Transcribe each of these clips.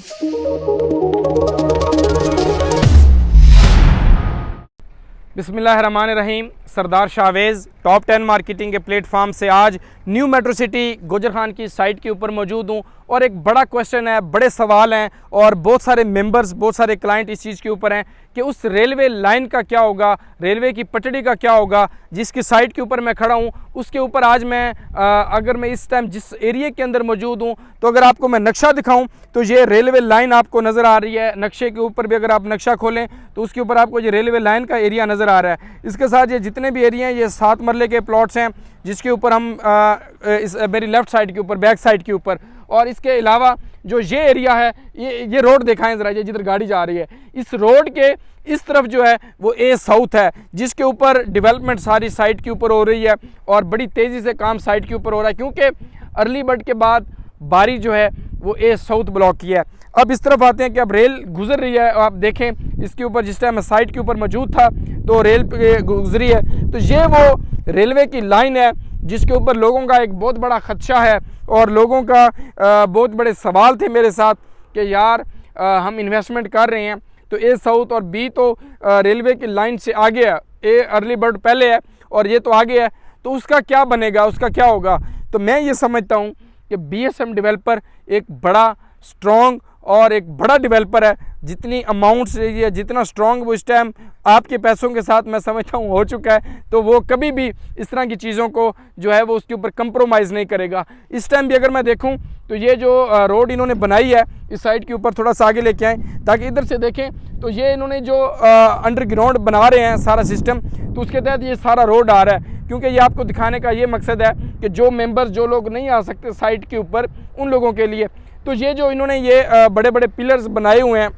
बिस्मिल्लाहिर्रहमानिर्रहीम। सरदार Shahvez top 10 marketing के platform से आज न्यू मेट्रो सिटी गुजर खान की साइट के ऊपर मौजूद हूँ और एक बड़ा क्वेश्चन है, बड़े सवाल हैं और बहुत सारे मेंबर्स, बहुत सारे क्लाइंट इस चीज़ के ऊपर हैं कि उस रेलवे लाइन का क्या होगा, रेलवे की पटड़ी का क्या होगा, जिसकी साइट के ऊपर मैं खड़ा हूँ उसके ऊपर आज मैं अगर मैं इस टाइम जिस एरिया के अंदर मौजूद हूँ तो अगर आपको मैं नक्शा दिखाऊँ तो ये रेलवे लाइन आपको नज़र आ रही है। नक्शे के ऊपर भी अगर आप नक्शा खोलें तो उसके ऊपर आपको ये रेलवे लाइन का एरिया नज़र आ रहा है। इसके साथ ये जितने भी एरिया हैं ये 7 मरले के प्लॉट्स हैं जिसके ऊपर हम मेरी लेफ़्ट साइड के ऊपर, बैक साइड के ऊपर, और इसके अलावा जो ये एरिया है ये रोड दिखाएं ज़रा, ये जिधर गाड़ी जा रही है इस रोड के इस तरफ जो है वो ए साउथ है जिसके ऊपर डेवलपमेंट सारी साइट के ऊपर हो रही है और बड़ी तेज़ी से काम साइट के ऊपर हो रहा है क्योंकि अर्ली बर्ड के बाद बारी जो है वो ए साउथ ब्लॉक की है। अब इस तरफ आते हैं कि अब रेल गुजर रही है। आप देखें इसके ऊपर जिस टाइम मैं साइट के ऊपर मौजूद था तो रेल गुजरी है, तो ये वो रेलवे की लाइन है जिसके ऊपर लोगों का एक बहुत बड़ा खदशा है और लोगों का बहुत बड़े सवाल थे मेरे साथ कि यार हम इन्वेस्टमेंट कर रहे हैं तो ए साउथ और बी तो रेलवे की लाइन से आगे है, ए अर्ली बर्ड पहले है और ये तो आगे है, तो उसका क्या बनेगा, उसका क्या होगा। तो मैं ये समझता हूँ कि BSM डेवलपर एक बड़ा स्ट्रॉन्ग और एक बड़ा डेवलपर है। जितनी अमाउंट से या जितना स्ट्रॉन्ग वो इस टाइम आपके पैसों के साथ मैं समझता हूँ हो चुका है, तो वो कभी भी इस तरह की चीज़ों को जो है वो उसके ऊपर कंप्रोमाइज़ नहीं करेगा। इस टाइम भी अगर मैं देखूँ तो ये जो रोड इन्होंने बनाई है इस साइड के ऊपर थोड़ा सा आगे लेके आएँ ताकि इधर से देखें तो ये इन्होंने जो अंडरग्राउंड बना रहे हैं सारा सिस्टम, तो उसके तहत ये सारा रोड आ रहा है क्योंकि ये आपको दिखाने का ये मकसद है कि जो मेंबर, जो लोग नहीं आ सकते साइट के ऊपर, उन लोगों के लिए। तो ये जो इन्होंने ये बड़े बड़े पिलर्स बनाए हुए हैं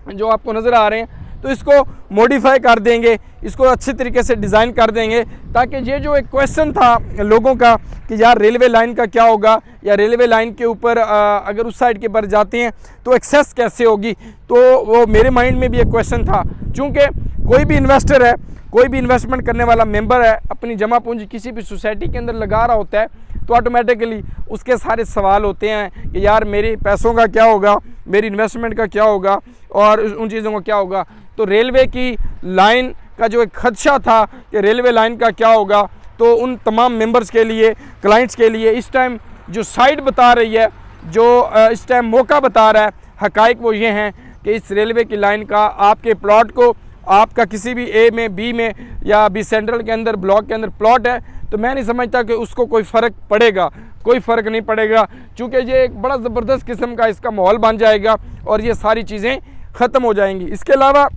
जो आपको नज़र आ रहे हैं, तो इसको मॉडिफाई कर देंगे, इसको अच्छे तरीके से डिज़ाइन कर देंगे ताकि ये जो एक क्वेश्चन था लोगों का कि यार रेलवे लाइन का क्या होगा या रेलवे लाइन के ऊपर अगर उस साइड के ऊपर जाते हैं तो एक्सेस कैसे होगी, तो वो मेरे माइंड में भी एक क्वेश्चन था। चूँकि कोई भी इन्वेस्टर है, कोई भी इन्वेस्टमेंट करने वाला मेंबर है, अपनी जमा पूंजी किसी भी सोसाइटी के अंदर लगा रहा होता है तो ऑटोमेटिकली उसके सारे सवाल होते हैं कि यार मेरे पैसों का क्या होगा, मेरी इन्वेस्टमेंट का क्या होगा और उन चीज़ों का क्या होगा। तो रेलवे की लाइन का जो एक खदशा था कि रेलवे लाइन का क्या होगा, तो उन तमाम मेंबर्स के लिए, क्लाइंट्स के लिए इस टाइम जो साइट बता रही है, जो इस टाइम मौका बता रहा है, हकाइक वो ये हैं कि इस रेलवे की लाइन का आपके प्लॉट को, आपका किसी भी ए में, बी में या बी सेंट्रल के अंदर, ब्लॉक के अंदर प्लॉट है तो मैं नहीं समझता कि उसको कोई फ़र्क पड़ेगा, कोई फ़र्क नहीं पड़ेगा क्योंकि ये एक बड़ा ज़बरदस्त किस्म का इसका माहौल बन जाएगा और ये सारी चीज़ें ख़त्म हो जाएंगी। इसके अलावा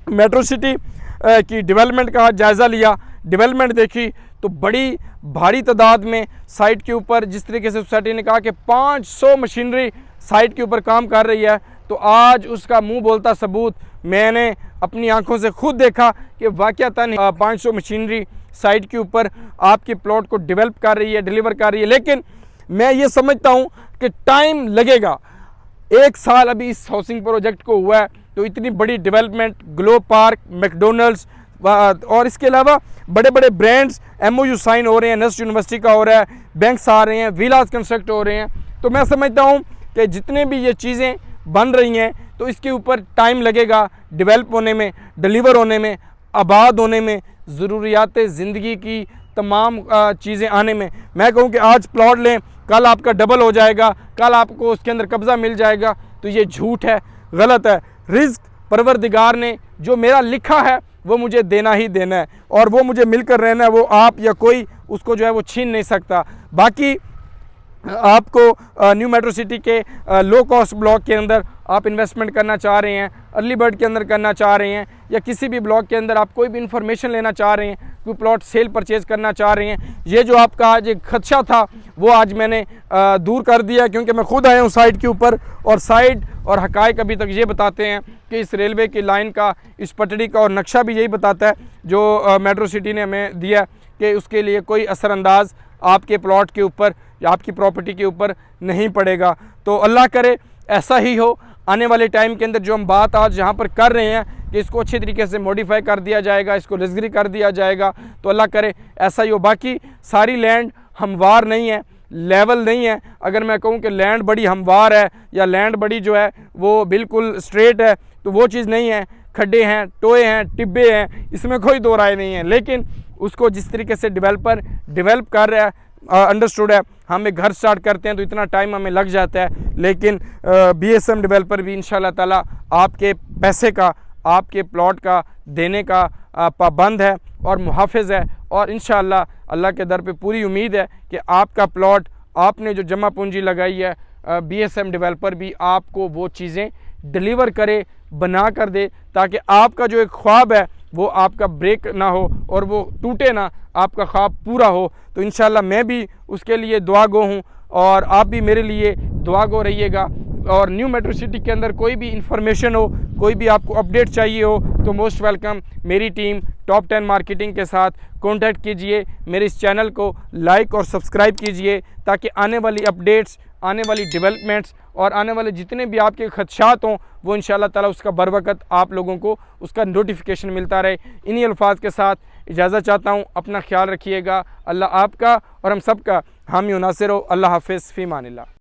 मेट्रो सिटी की डेवलपमेंट का जायज़ा लिया, डेवलपमेंट देखी तो बड़ी भारी तादाद में साइट के ऊपर जिस तरीके से सोसाइटी ने कहा कि 500 मशीनरी साइट के ऊपर काम कर रही है, तो आज उसका मुंह बोलता सबूत मैंने अपनी आंखों से खुद देखा कि वाक़यातन 500 मशीनरी साइट के ऊपर आपके प्लॉट को डेवलप कर रही है, डिलीवर कर रही है। लेकिन मैं ये समझता हूँ कि टाइम लगेगा। 1 साल अभी इस हाउसिंग प्रोजेक्ट को हुआ है तो इतनी बड़ी डेवलपमेंट, ग्लोब पार्क, मैकडोनल्ड्स और इसके अलावा बड़े बड़े ब्रांड्स, MOU साइन हो रहे हैं, नस्ट यूनिवर्सिटी का हो रहा है, बैंक्स आ रहे हैं, विलास कंस्ट्रक्ट हो रहे हैं। तो मैं समझता हूँ कि जितने भी ये चीज़ें बन रही हैं तो इसके ऊपर टाइम लगेगा डेवलप होने में, डिलीवर होने में, आबाद होने में, ज़रूरियात ज़िंदगी की तमाम चीज़ें आने में। मैं कहूँ कि आज प्लॉट लें, कल आपका डबल हो जाएगा, कल आपको उसके अंदर कब्ज़ा मिल जाएगा, तो ये झूठ है, गलत है। रिज़्क परवरदिगार ने जो मेरा लिखा है वो मुझे देना ही देना है और वो मुझे मिलकर रहना है, वो आप या कोई उसको जो है वो छीन नहीं सकता। बाकी आपको न्यू मेट्रो सिटी के लो कॉस्ट ब्लॉक के अंदर आप इन्वेस्टमेंट करना चाह रहे हैं, अर्ली बर्ड के अंदर करना चाह रहे हैं या किसी भी ब्लॉक के अंदर आप कोई भी इन्फॉर्मेशन लेना चाह रहे हैं, कोई प्लॉट सेल परचेज़ करना चाह रहे हैं, ये जो आपका आज एक खदशा था वो आज मैंने दूर कर दिया क्योंकि मैं खुद आया हूँ साइट के ऊपर और साइट और हकाइक अभी तक ये बताते हैं कि इस रेलवे की लाइन का, इस पटड़ी का और नक्शा भी यही बताता है जो मेट्रो सिटी ने हमें दिया कि उसके लिए कोई असरअंदाज आपके प्लॉट के ऊपर या आपकी प्रॉपर्टी के ऊपर नहीं पड़ेगा। तो अल्लाह करे ऐसा ही हो। आने वाले टाइम के अंदर जो हम बात आज यहाँ पर कर रहे हैं कि इसको अच्छे तरीके से मॉडिफाई कर दिया जाएगा, इसको लग्जरी कर दिया जाएगा, तो अल्लाह करे ऐसा ही हो। बाकी सारी लैंड हमवार नहीं है, लेवल नहीं है। अगर मैं कहूँ कि लैंड बड़ी हमवार है या लैंड बड़ी जो है वो बिल्कुल स्ट्रेट है, तो वो चीज़ नहीं है। खड्डे हैं, टोए हैं, टिब्बे हैं, इसमें कोई दो राय नहीं है। लेकिन उसको जिस तरीके से डेवलपर डेवलप कर रहा है, अंडरस्टूड है। हम एक घर स्टार्ट करते हैं तो इतना टाइम हमें लग जाता है, लेकिन BSM डेवलपर भी इंशाल्लाह ताला आपके पैसे का, आपके प्लॉट का देने का पाबंद है और मुहाफ़िज़ है। और इंशाल्लाह अल्लाह के दर पे पूरी उम्मीद है कि आपका प्लॉट, आपने जो जमा पूंजी लगाई है, BSM डेवलपर भी आपको वो चीज़ें डिलीवर करे, बना कर दे, ताकि आपका जो एक ख्वाब है वो आपका ब्रेक ना हो और वो टूटे ना, आपका ख्वाब पूरा हो। तो इंशाल्लाह मैं भी उसके लिए दुआ गो हूँ और आप भी मेरे लिए दुआ गो रहिएगा। और न्यू मेट्रो सिटी के अंदर कोई भी इंफॉर्मेशन हो, कोई भी आपको अपडेट चाहिए हो, तो मोस्ट वेलकम। मेरी टीम टॉप 10 मार्केटिंग के साथ कांटेक्ट कीजिए। मेरे इस चैनल को लाइक और सब्सक्राइब कीजिए, ताकि आने वाली अपडेट्स, आने वाली डेवलपमेंट्स और आने वाले जितने भी आपके खदशात हों वो इंशाल्लाह ताला उसका बर वक़्त आप लोगों को उसका नोटिफिकेशन मिलता रहे। इन्हीं अल्फाज के साथ इजाज़त चाहता हूँ। अपना ख्याल रखिएगा। अल्लाह आपका और हम सब का हामी व नासिर हो। अल्लाह हाफ़िज़, फ़ी अमानिल्लाह।